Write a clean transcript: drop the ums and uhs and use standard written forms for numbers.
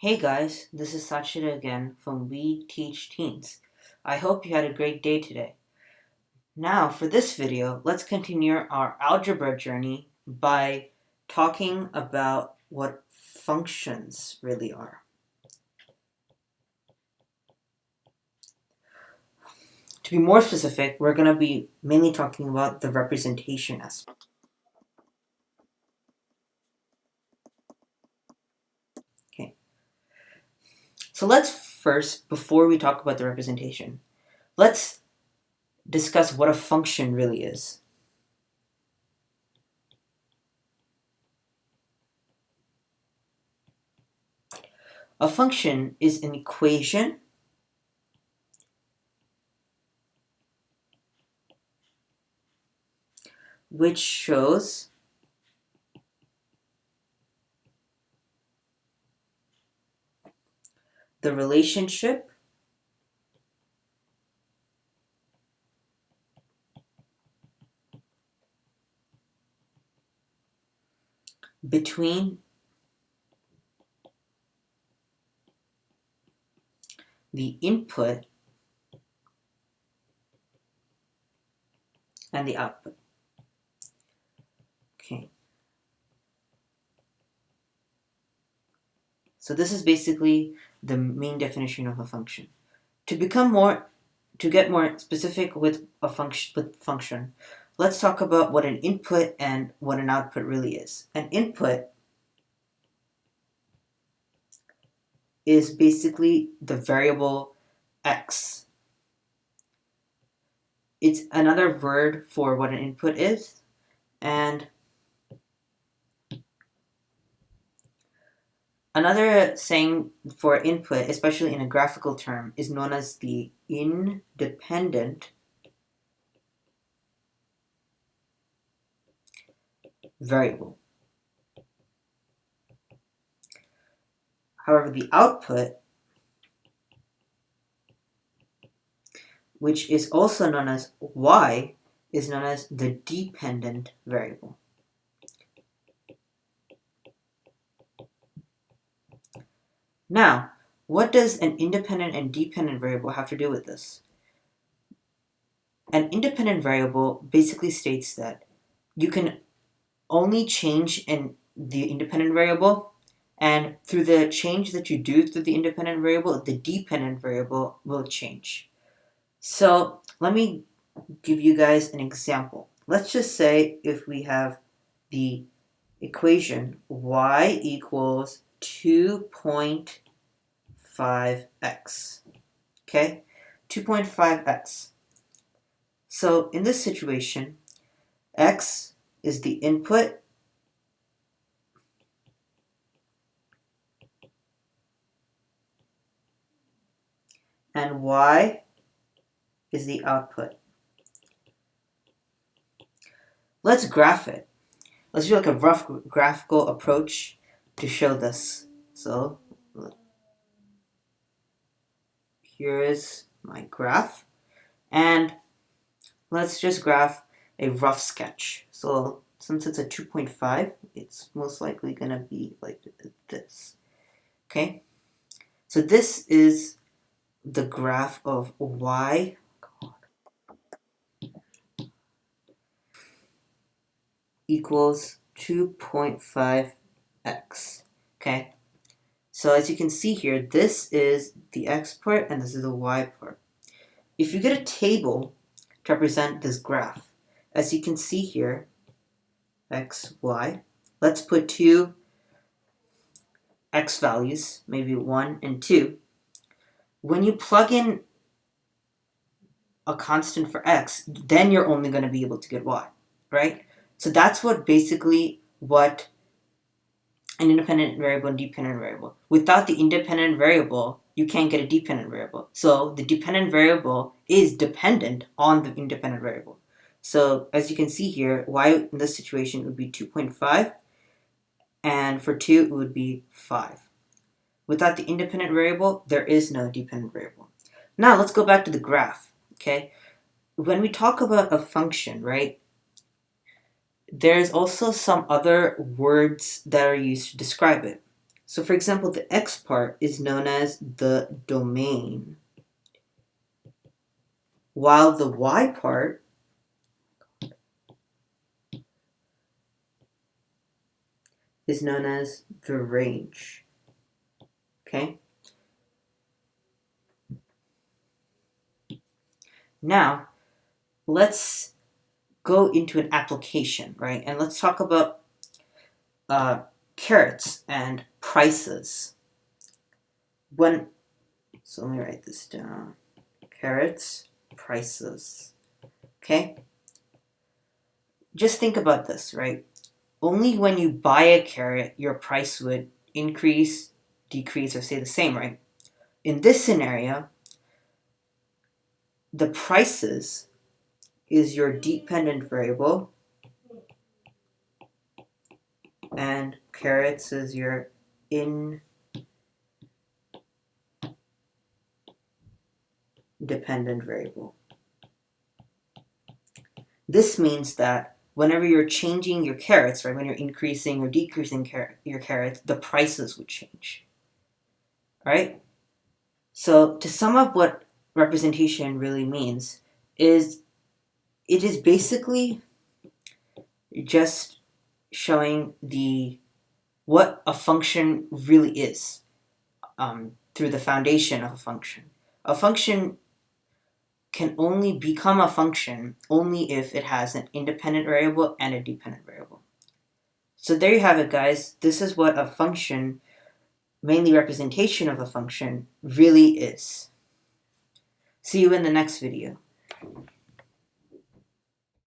Hey guys, this is Sachita again from We Teach Teens. I hope you had a great day today. Now, for this video, let's continue our algebra journey by talking about what functions really are. To be more specific, we're going to be mainly talking about the representation aspect. Okay. So let's first, before we talk about the representation, let's discuss what a function really is. A function is an equation which shows the relationship between the input and the output. Okay. So this is basically the main definition of a function. To get more specific with a function, let's talk about what an input and what an output really is. An input is basically the variable x. It's another word for what an input is, and another saying for input, especially in a graphical term, is known as the independent variable. However, the output, which is also known as y, is known as the dependent variable. Now, what does an independent and dependent variable have to do with this? An independent variable basically states that you can only change the independent variable, and through the change that you do through the independent variable, the dependent variable will change. So let me give you guys an example. Let's just say if we have the equation y equals 2.5x. Okay, 2.5x. So in this situation, x is the input and y is the output. Let's graph it. Let's do like a rough graphical approach to show this. So here is my graph, and let's just graph a rough sketch. So since it's a 2.5, it's most likely gonna be like this. Okay, so this is the graph of y equals 2.5x. Okay, so as you can see here, this is the x part and this is the y part. If you get a table to represent this graph, as you can see here, x, y, let's put two x values, maybe 1 and 2. When you plug in a constant for x, then you're only going to be able to get y, right? So that's what an independent variable and dependent variable. Without the independent variable, you can't get a dependent variable. So the dependent variable is dependent on the independent variable. So as you can see here, y in this situation would be 2.5, and for 2 it would be 5. Without the independent variable, there is no dependent variable. Now let's go back to the graph, okay? When we talk about a function, right, there's also some other words that are used to describe it. So for example, the x part is known as the domain, while the y part is known as the range. Okay? Now, let's go into an application, right? And let's talk about carrots and prices. So let me write this down. Carrots, prices. Okay? Just think about this, right? Only when you buy a carrot, your price would increase, decrease, or stay the same, right? In this scenario, the prices is your dependent variable, and carrots is your independent variable. This means that whenever you're changing your carrots, right, when you're increasing or decreasing your carrots, the prices would change. All right? So to sum up what representation really means is it is basically just showing what a function really is through the foundation of a function. A function can only become a function only if it has an independent variable and a dependent variable. So there you have it, guys. This is what a function, mainly representation of a function, really is. See you in the next video.